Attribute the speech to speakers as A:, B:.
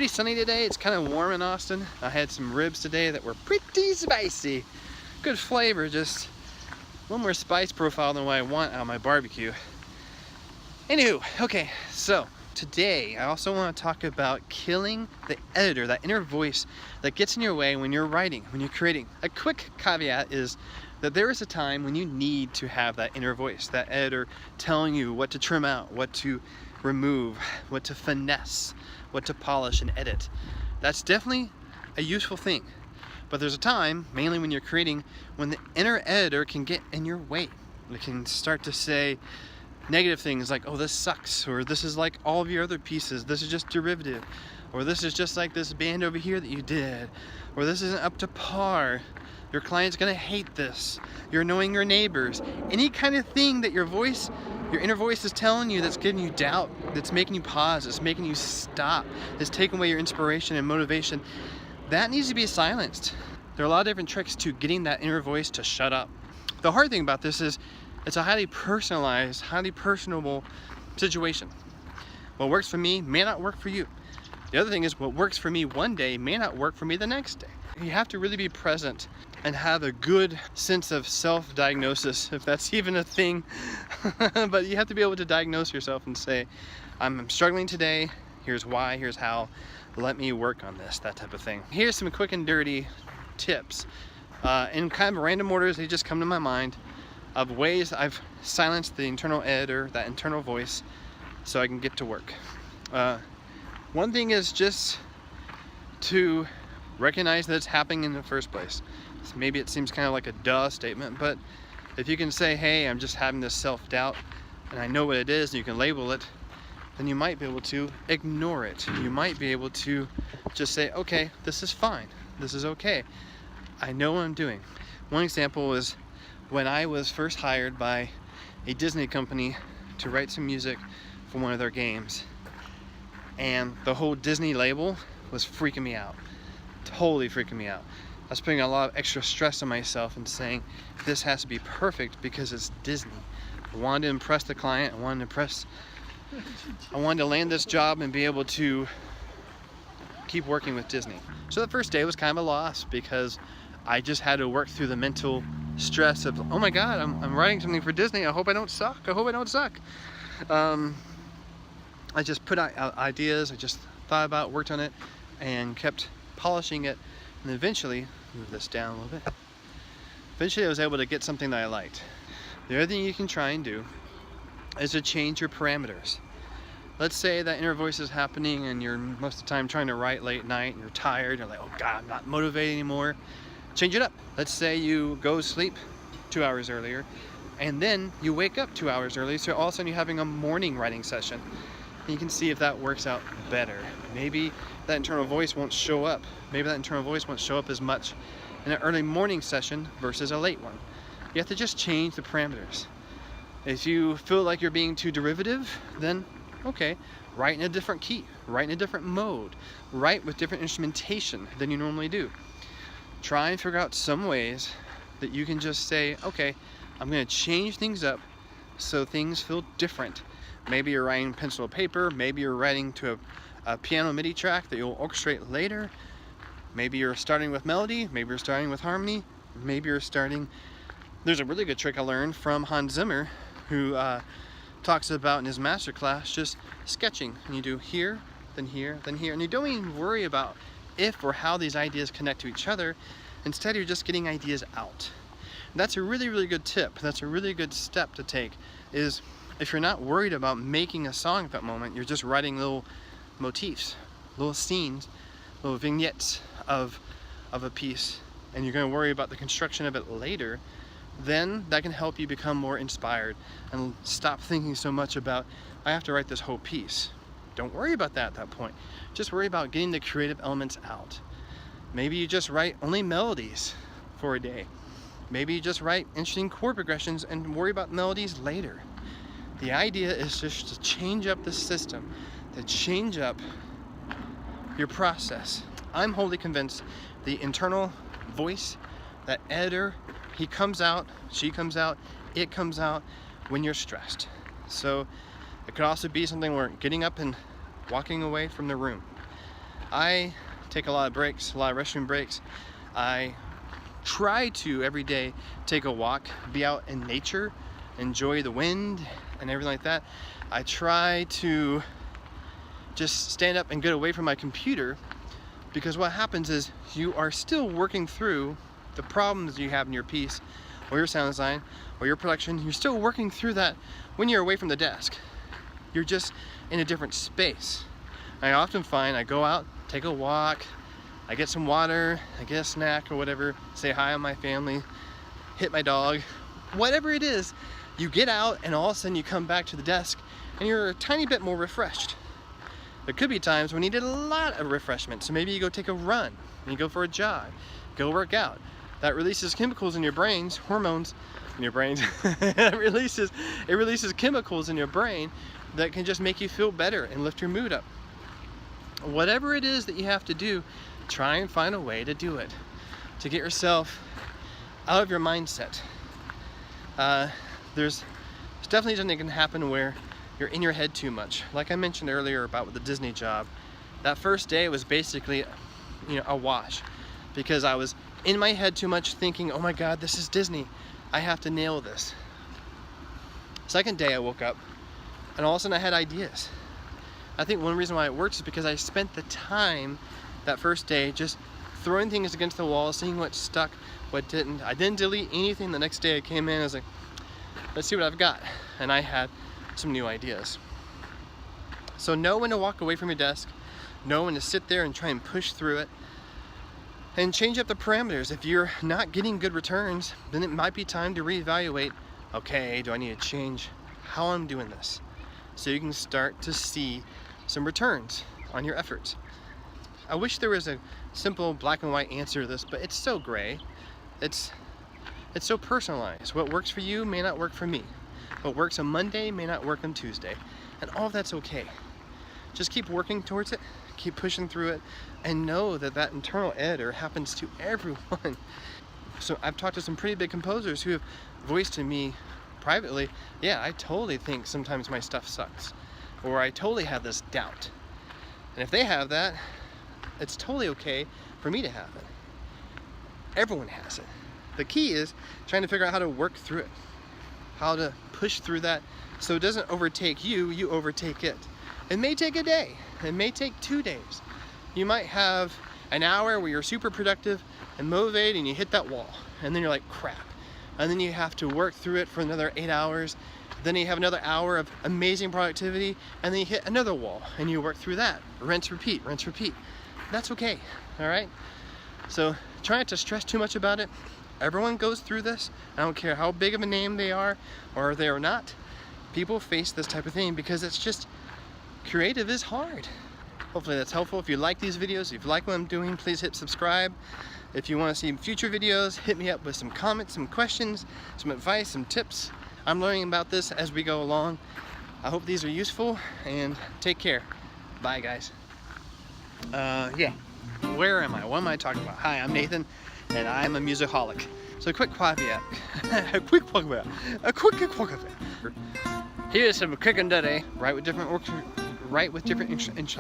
A: pretty sunny today. It's kind of warm in Austin. I had some ribs today that were pretty spicy. Good flavor, just a little more spice profile than what I want out of my barbecue. Anywho, okay, so today I also want to talk about killing the editor, that inner voice that gets in your way when you're writing, when you're creating. A quick caveat is that there is a time when you need to have that inner voice, that editor telling you what to trim out, what to remove, what to finesse, what to polish and edit. That's definitely a useful thing. But there's a time, mainly when you're creating, when the inner editor can get in your way. It can start to say negative things like, oh, this sucks, or this is like all of your other pieces, this is just derivative, or this is just like this band over here that you did, or this isn't up to par, your client's gonna hate this, you're annoying your neighbors. Any kind of thing that your voice, your inner voice is telling you that's giving you doubt, that's making you pause, that's making you stop, that's taking away your inspiration and motivation, that needs to be silenced. There are a lot of different tricks to getting that inner voice to shut up. The hard thing about this is it's a highly personalized, highly personable situation. What works for me may not work for you. The other thing is what works for me one day may not work for me the next day. You have to really be present and have a good sense of self-diagnosis, if that's even a thing. But you have to be able to diagnose yourself and say, I'm struggling today, here's why, here's how, let me work on this, that type of thing. Here's some quick and dirty tips. In kind of random orders, they just come to my mind, of ways I've silenced the internal editor, that internal voice, so I can get to work. One thing is just to recognize that it's happening in the first place. So maybe it seems kind of like a duh statement, but if you can say, hey, I'm just having this self-doubt and I know what it is and you can label it, then you might be able to ignore it. You might be able to just say, okay, this is fine, this is okay, I know what I'm doing. One example is when I was first hired by a Disney company to write some music for one of their games, and the whole Disney label was freaking me out, totally freaking me out. I was putting a lot of extra stress on myself and saying this has to be perfect because it's Disney. I wanted to impress the client, I wanted to land this job and be able to keep working with Disney. So the first day was kind of a loss because I just had to work through the mental stress of, oh my god, I'm writing something for Disney, I hope I don't suck, I hope I don't suck. I just put out ideas, I just thought about, worked on it, and kept polishing it, and eventually, move this down a little bit, eventually I was able to get something that I liked. The other thing you can try and do is to change your parameters. Let's say that inner voice is happening and you're most of the time trying to write late night and you're tired, you're like, oh god, I'm not motivated anymore. Change it up. Let's say you go sleep 2 hours earlier and then you wake up 2 hours early, so all of a sudden you're having a morning writing session. And you can see if that works out better. Maybe that internal voice won't show up. Maybe that internal voice won't show up as much in an early morning session versus a late one. You have to just change the parameters. If you feel like you're being too derivative, then okay, write in a different key, write in a different mode, write with different instrumentation than you normally do. Try and figure out some ways that you can just say, okay, I'm going to change things up so things feel different. Maybe you're writing pencil to paper, maybe you're writing to a piano MIDI track that you'll orchestrate later, maybe you're starting with melody, maybe you're starting with harmony, maybe you're starting... There's a really good trick I learned from Zimmer, who talks about in his masterclass just sketching, and you do here, then here, then here, and you don't even worry about if or how these ideas connect to each other. Instead, you're just getting ideas out. That's a really, really good tip. That's a really good step to take, is if you're not worried about making a song at that moment, you're just writing little motifs, little scenes, little vignettes of a piece, and you're going to worry about the construction of it later, then that can help you become more inspired and stop thinking so much about, I have to write this whole piece. Don't worry about that at that point. Just worry about getting the creative elements out. Maybe you just write only melodies for a day. Maybe you just write interesting chord progressions and worry about melodies later. The idea is just to change up the system, to change up your process. I'm wholly convinced the internal voice, that editor, he comes out, she comes out, it comes out when you're stressed. So it could also be something where getting up and walking away from the room. I take a lot of breaks, a lot of restroom breaks. I try to every day take a walk, be out in nature, enjoy the wind and everything like that. I try to just stand up and get away from my computer, because what happens is you are still working through the problems you have in your piece or your sound design or your production. You're still working through that when you're away from the desk. You're just in a different space. I often find I go out, take a walk, I get some water, I get a snack or whatever, say hi to my family, hit my dog, whatever it is, you get out and all of a sudden you come back to the desk and you're a tiny bit more refreshed. There could be times when you did a lot of refreshment, so maybe you go take a run, you go for a jog, go work out. That releases chemicals in your brains, hormones in your brains. it releases chemicals in your brain that can just make you feel better and lift your mood up. Whatever it is that you have to do, try and find a way to do it, to get yourself out of your mindset. There's definitely something that can happen where you're in your head too much. Like I mentioned earlier about with the Disney job, that first day was basically, a wash, because I was in my head too much thinking, oh my God, this is Disney, I have to nail this. Second day I woke up and all of a sudden I had ideas. I think one reason why it works is because I spent the time that first day just throwing things against the wall, seeing what stuck, what didn't. I didn't delete anything. The next day I came in, I was like, let's see what I've got. And I had some new ideas. So know when to walk away from your desk, know when to sit there and try and push through it, and change up the parameters. If you're not getting good returns, then it might be time to reevaluate. Okay, do I need to change how I'm doing this? So you can start to see some returns on your efforts. I wish there was a simple black and white answer to this, but it's so gray. It's so personalized. What works for you may not work for me. What works on Monday may not work on Tuesday. And all of that's okay. Just keep working towards it, keep pushing through it, and know that that internal editor happens to everyone. So I've talked to some pretty big composers who have voiced to me privately, yeah, I totally think sometimes my stuff sucks, or I totally have this doubt. And if they have that, it's totally okay for me to have it. Everyone has it. The key is trying to figure out how to work through it, how to push through that so it doesn't overtake you, you overtake it. It may take a day, it may take 2 days. You might have an hour where you're super productive and motivated and you hit that wall, and then you're like, crap. And then you have to work through it for another 8 hours. Then you have another hour of amazing productivity, and then you hit another wall and you work through that. Rinse, repeat, rinse, repeat. That's okay, all right? So try not to stress too much about it. Everyone goes through this. I don't care how big of a name they are or they are not. People face this type of thing because it's just, creative is hard. Hopefully that's helpful. If you like these videos, if you like what I'm doing, please hit subscribe. If you want to see future videos, hit me up with some comments, some questions, some advice, some tips. I'm learning about this as we go along. I hope these are useful, and take care. Bye, guys. Yeah, where am I? What am I talking about? Hi, I'm Nathan, and I'm a musicaholic. So a quick caveat. a quick caveat. Here's some quick and dirty. Write with different instruments.